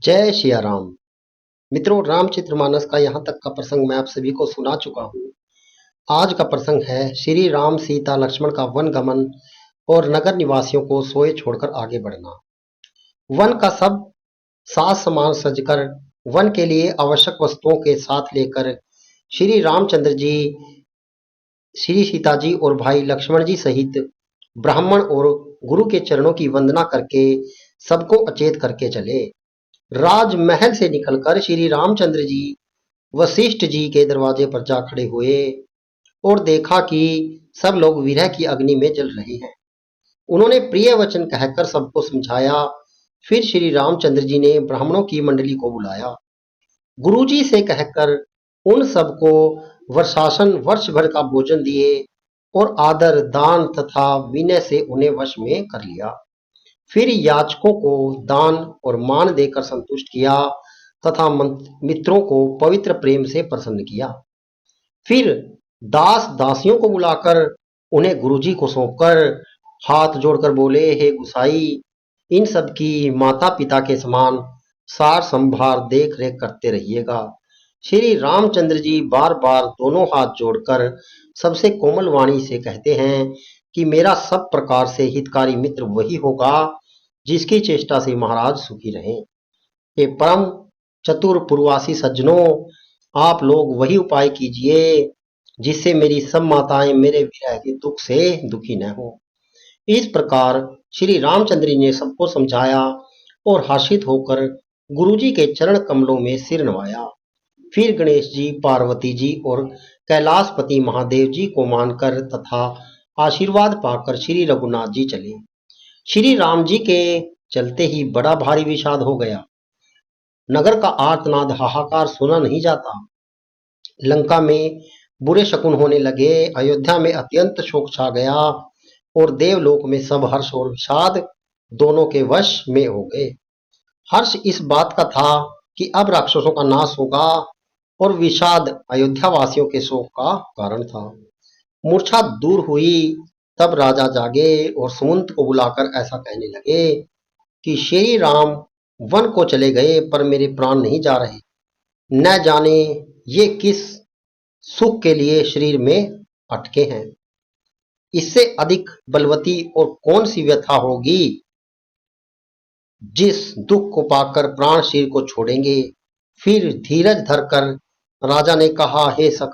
जय सिया राम। मित्रों, रामचरितमानस का यहाँ तक का प्रसंग मैं आप सभी को सुना चुका हूँ। आज का प्रसंग है श्री राम सीता लक्ष्मण का वन गमन और नगर निवासियों को सोए छोड़कर आगे बढ़ना। वन का सब साज सामान सजकर वन के लिए आवश्यक वस्तुओं के साथ लेकर श्री रामचंद्र जी, श्री सीता जी और भाई लक्ष्मण जी सहित ब्राह्मण और गुरु के चरणों की वंदना करके सबको अचेत करके चले। राजमहल से निकलकर श्री रामचंद्र जी वशिष्ठ जी के दरवाजे पर जा खड़े हुए और देखा कि सब लोग विरह की अग्नि में जल रहे हैं। उन्होंने प्रिय वचन कहकर सबको समझाया। फिर श्री रामचंद्र जी ने ब्राह्मणों की मंडली को बुलाया, गुरुजी से कहकर उन सबको वर्षासन वर्ष भर का भोजन दिए और आदर दान तथा विनय से उन्हें वश में कर लिया। फिर याचकों को दान और मान देकर संतुष्ट किया तथा मित्रों को पवित्र प्रेम से प्रसन्न किया। फिर दास दासियों को बुलाकर उन्हें गुरुजी को सौंपकर हाथ जोड़कर बोले, हे गुसाई, इन सब की माता पिता के समान सार संभार देख रेख करते रहिएगा। श्री रामचंद्र जी बार बार दोनों हाथ जोड़कर सबसे कोमल वाणी से कहते हैं कि मेरा सब प्रकार से हितकारी मित्र वही होगा जिसकी चेष्टा से महाराज सुखी रहें। हे परम चतुर पूर्वासी सज्जनों, आप लोग वही उपाय कीजिए जिससे मेरी सब माताएं मेरे विरह के दुख से दुखी न हो। इस प्रकार श्री रामचंद्र जी ने सबको समझाया और हर्षित होकर गुरुजी के चरण कमलों में सिर नवाया। फिर गणेश जी, पार्वती जी और कैलाशपति महादेव जी को मानकर तथा आशीर्वाद पाकर श्री रघुनाथ जी चले। श्री राम जी के चलते ही बड़ा भारी विषाद हो गया। नगर का आर्तनाद हाहाकार सुना नहीं जाता। लंका में बुरे शकुन होने लगे, अयोध्या में अत्यंत शोक छा गया और देवलोक में सब हर्ष और विषाद दोनों के वश में हो गए। हर्ष इस बात का था कि अब राक्षसों का नाश होगा और विषाद अयोध्या वासियों के शोक का कारण था। मूर्छा दूर हुई तब राजा जागे और सुमंत को बुलाकर ऐसा कहने लगे कि श्री राम वन को चले गए पर मेरे प्राण नहीं जा रहे। न जाने ये किस सुख के लिए शरीर में अटके हैं। इससे अधिक बलवती और कौन सी व्यथा होगी जिस दुख को पाकर प्राण शरीर को छोड़ेंगे। फिर धीरज धरकर राजा ने कहा, हे सख,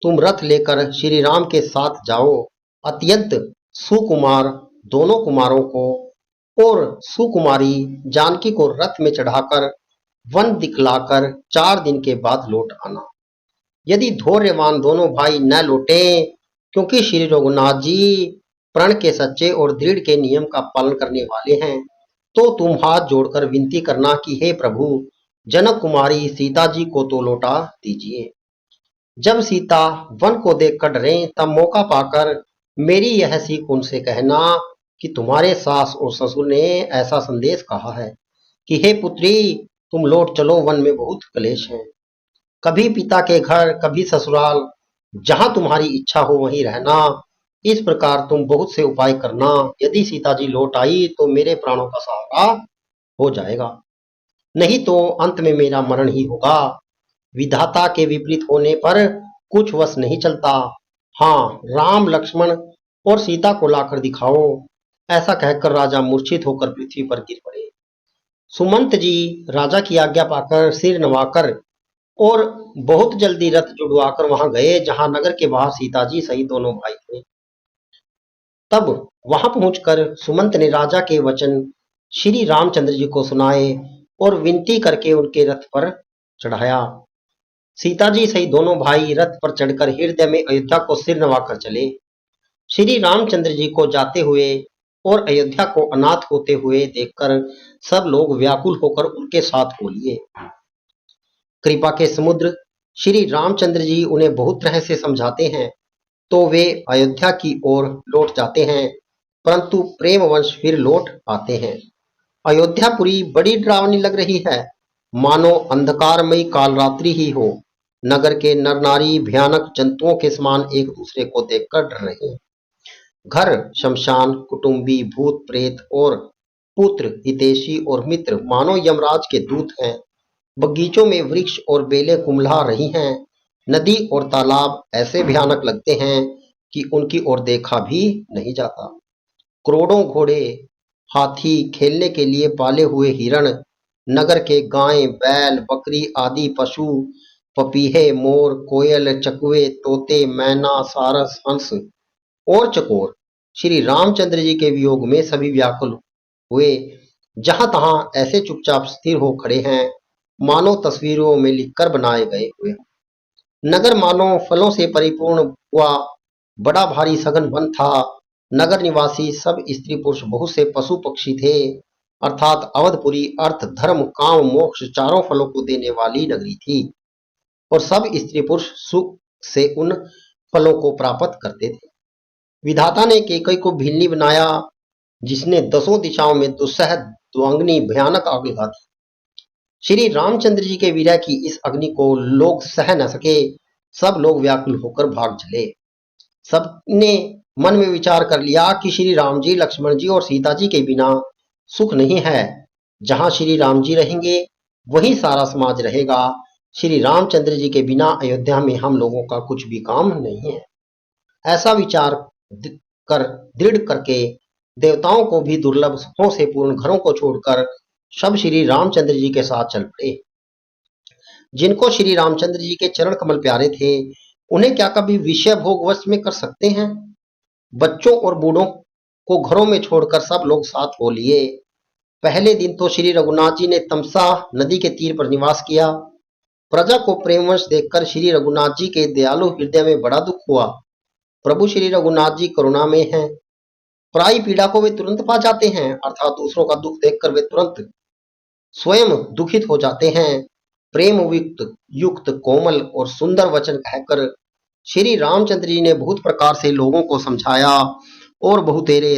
तुम रथ लेकर श्री राम के साथ जाओ। अत्यंत सुकुमार दोनों कुमारों को और सुकुमारी जानकी को रथ में चढ़ाकर वन दिखलाकर 4 दिन के बाद लौट आना। यदि धैर्यवान दोनों भाई न लौटे, क्योंकि श्री रघुनाथ जी प्रण के सच्चे और दृढ़ के नियम का पालन करने वाले हैं, तो तुम हाथ जोड़कर विनती करना कि हे प्रभु, जनक कुमारी सीता जी को तो लौटा दीजिए। जब सीता वन को देखकर डरे तब मौका पाकर मेरी यह सीख उनसे कहना कि तुम्हारे सास और ससुर ने ऐसा संदेश कहा है कि हे पुत्री, तुम लौट चलो, वन में बहुत क्लेश है। कभी पिता के घर, कभी ससुराल, जहां तुम्हारी इच्छा हो वहीं रहना। इस प्रकार तुम बहुत से उपाय करना। यदि सीता जी लौट आई तो मेरे प्राणों का सहारा हो जाएगा, नहीं तो अंत में मेरा मरण ही होगा। विधाता के विपरीत होने पर कुछ वश नहीं चलता। हाँ, राम लक्ष्मण और सीता को लाकर दिखाओ। ऐसा कहकर राजा मूर्छित होकर पृथ्वी पर गिर पड़े। सुमंत जी राजा की आज्ञा पाकर सिर नवाकर और बहुत जल्दी रथ जुड़वाकर वहां गए जहां नगर के बाहर सीता जी सहित दोनों भाई थे। तब वहां पहुंचकर सुमंत ने राजा के वचन श्री रामचंद्र जी को सुनाए और विनती करके उनके रथ पर चढ़ाया। सीता जी सहित दोनों भाई रथ पर चढ़कर हृदय में अयोध्या को सिर नवाकर चले। श्री रामचंद्र जी को जाते हुए और अयोध्या को अनाथ होते हुए देखकर सब लोग व्याकुल होकर उनके साथ हो लिए। कृपा के समुद्र श्री रामचंद्र जी उन्हें बहुत तरह से समझाते हैं तो वे अयोध्या की ओर लौट जाते हैं, परंतु प्रेम वंश फिर लौट आते हैं। अयोध्यापुरी बड़ी डरावनी लग रही है, मानो अंधकारमयी कालरात्रि ही हो। नगर के नर नारी भयानक जंतुओं के समान एक दूसरे को देखकर डर रहे हैं। घर शमशान, कुटुंबी, भूत प्रेत और पुत्र, हितैषी और मित्र मानो यमराज के दूत हैं। बगीचों में वृक्ष और बेलें कुम्हला रही हैं। नदी और तालाब ऐसे भयानक लगते हैं कि उनकी ओर देखा भी नहीं जाता। करोड़ों घोड़े, हाथी, खेलने के लिए पाले हुए हिरण, नगर के गाय, बैल, बकरी आदि पशु, पपीहे, मोर, कोयल, चकवे, तोते, मैना, सारस, हंस और चकोर श्री रामचंद्र जी के वियोग में सभी व्याकुल हुए। जहां तहां ऐसे चुपचाप स्थिर हो खड़े हैं मानो तस्वीरों में लिखकर बनाए गए हुए। नगर मानो फलों से परिपूर्ण हुआ बड़ा भारी सघन वन था। नगर निवासी सब स्त्री पुरुष बहुत से पशु पक्षी थे, अर्थात अवधपुरी अर्थ धर्म काम मोक्ष चारों फलों को देने वाली नगरी थी और सब स्त्री पुरुष सुख से उन फलों को प्राप्त करते थे। विधाता ने कैकई को भिल्ली बनाया, जिसने दसों दिशाओं में दुस्सह द्वंगनी भयानक आग लगा दी। श्री रामचंद्र जी के विरह की इस अग्नि को लोग सह न सके। सब लोग व्याकुल होकर भाग चले। सबने मन में विचार कर लिया कि श्री राम जी, लक्ष्मण जी और सीता जी के बिना सुख नहीं है। जहां श्री राम जी रहेंगे वहीं सारा समाज रहेगा। श्री रामचंद्र जी के बिना अयोध्या में हम लोगों का कुछ भी काम नहीं है। ऐसा विचार कर दृढ़ करके देवताओं को भी दुर्लभ सुखों से पूर्ण घरों को छोड़कर सब श्री रामचंद्र जी के साथ चल पड़े। जिनको श्री रामचंद्र जी के चरण कमल प्यारे थे, उन्हें क्या कभी विषय भोग वश में कर सकते हैं? बच्चों और बूढ़ों को घरों में छोड़कर सब लोग साथ हो लिए। पहले दिन तो श्री रघुनाथ जी ने तमसा नदी के तीर पर निवास किया। प्रजा को प्रेमवश देखकर श्री रघुनाथ जी के दयालु हृदय में बड़ा दुख हुआ। प्रभु श्री रघुनाथ जी करुणा में हैं। पराई पीड़ा को वे तुरंत पा जाते हैं, अर्थात दूसरों का दुख देखकर वे तुरंत स्वयं दुखित हो जाते हैं। प्रेम युक्त कोमल और सुंदर वचन कहकर श्री रामचंद्र जी ने बहुत प्रकार से लोगों को समझाया और बहुतेरे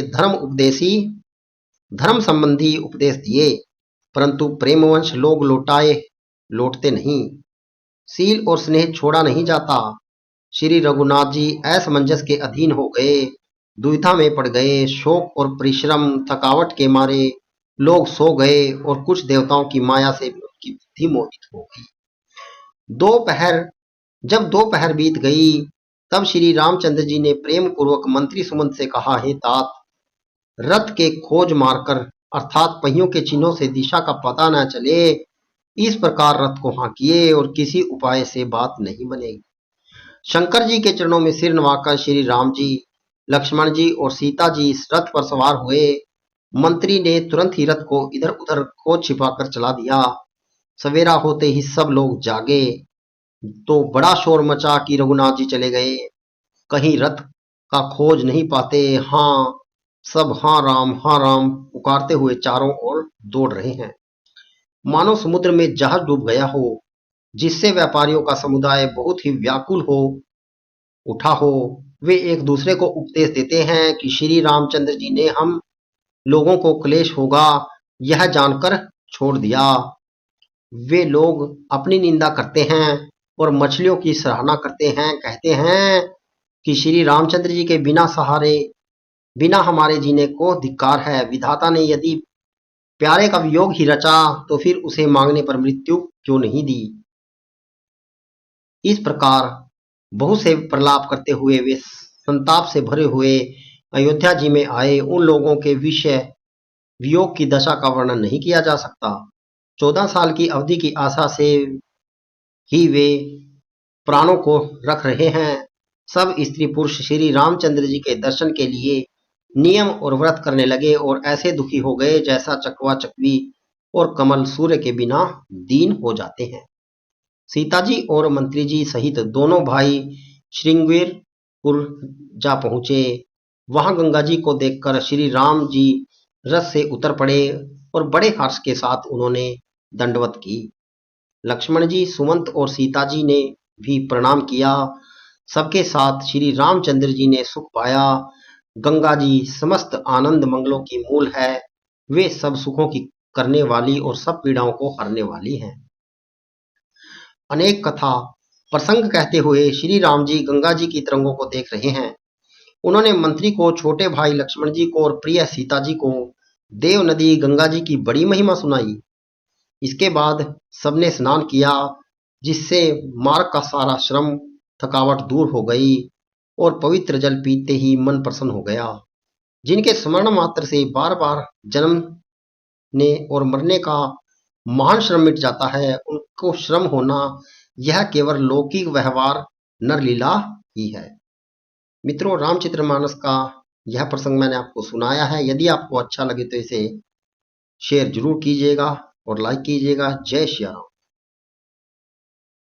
धर्म संबंधी उपदेश दिए, परंतु प्रेमवंश लोग लौटते नहीं। सील और स्नेह छोड़ा नहीं जाता। श्री रघुनाथ जी असमंजस के अधीन हो गए, दुविधा में पड़ गए। शोक और परिश्रम थकावट के मारे लोग सो गए और कुछ देवताओं की माया से भी उनकी बुद्धि मोहित हो गई। जब दोपहर बीत गई, तब श्री रामचंद्र जी ने प्रेम पूर्वक मंत्री सुमंत से कहा, हे तात, रथ के खोज मारकर अर्थात पहियों के चिन्हों से दिशा का पता न चले, इस प्रकार रथ को हाँकिए और किसी उपाय से बात नहीं बनेगी। शंकर जी के चरणों में सिर नवाकर श्री राम जी, लक्ष्मण जी और सीता जी इस रथ पर सवार हुए। मंत्री ने तुरंत ही रथ को इधर उधर खोज छिपाकर चला दिया। सवेरा होते ही सब लोग जागे तो बड़ा शोर मचा कि रघुनाथ जी चले गए, कहीं रथ का खोज नहीं पाते। सब हाँ राम पुकारते हुए चारों ओर दौड़ रहे हैं, मानो समुद्र में जहाज डूब गया हो, जिससे व्यापारियों का समुदाय बहुत ही व्याकुल हो उठा हो। वे एक दूसरे को उपदेश देते हैं कि श्री रामचंद्र जी ने हम लोगों को क्लेश होगा यह जानकर छोड़ दिया। वे लोग अपनी निंदा करते हैं और मछलियों की सराहना करते हैं, कहते हैं कि श्री रामचंद्र जी के बिना हमारे जीने को धिक्कार है। विधाता ने यदि प्यारे का वियोग ही रचा तो फिर उसे मांगने पर मृत्यु क्यों नहीं दी। इस प्रकार बहुत से प्रलाप करते हुए वे संताप से भरे हुए अयोध्या जी में आए। उन लोगों के वियोग की दशा का वर्णन नहीं किया जा सकता। 14 साल की अवधि की आशा से ही वे प्राणों को रख रहे हैं। सब स्त्री पुरुष श्री रामचंद्र जी के दर्शन के लिए नियम और व्रत करने लगे और ऐसे दुखी हो गए जैसा चकवा चकवी और कमल सूर्य के बिना दीन हो जाते हैं। सीता जी और मंत्री जी सहित दोनों भाई श्रृंगवीरपुर जा पहुंचे। वहां गंगा जी को देखकर श्री राम जी रथ से उतर पड़े और बड़े हर्ष के साथ उन्होंने दंडवत की। लक्ष्मण जी, सुमंत और सीता जी ने भी प्रणाम किया। सबके साथ श्री रामचंद्र जी ने सुख पाया। गंगा जी समस्त आनंद मंगलों की मूल है। वे सब सुखों की करने वाली और सब पीड़ाओं को हरने वाली हैं। अनेक कथा प्रसंग कहते हुए श्री राम जी गंगा जी की तरंगों को देख रहे हैं। उन्होंने मंत्री को, छोटे भाई लक्ष्मण जी को और प्रिय सीता जी को देव नदी गंगा जी की बड़ी महिमा सुनाई। इसके बाद सबने स्नान किया, जिससे मार्ग का सारा श्रम थकावट दूर हो गई और पवित्र जल पीते ही मन प्रसन्न हो गया। जिनके स्मरण मात्र से बार बार जन्मने और मरने का महान श्रम मिट जाता है, उनको श्रम होना यह केवल लौकिक व्यवहार नरलीला ही है। मित्रों, रामचरितमानस का यह प्रसंग मैंने आपको सुनाया है। यदि आपको अच्छा लगे तो इसे शेयर जरूर कीजिएगा और लाइक कीजिएगा। जय श्री राम।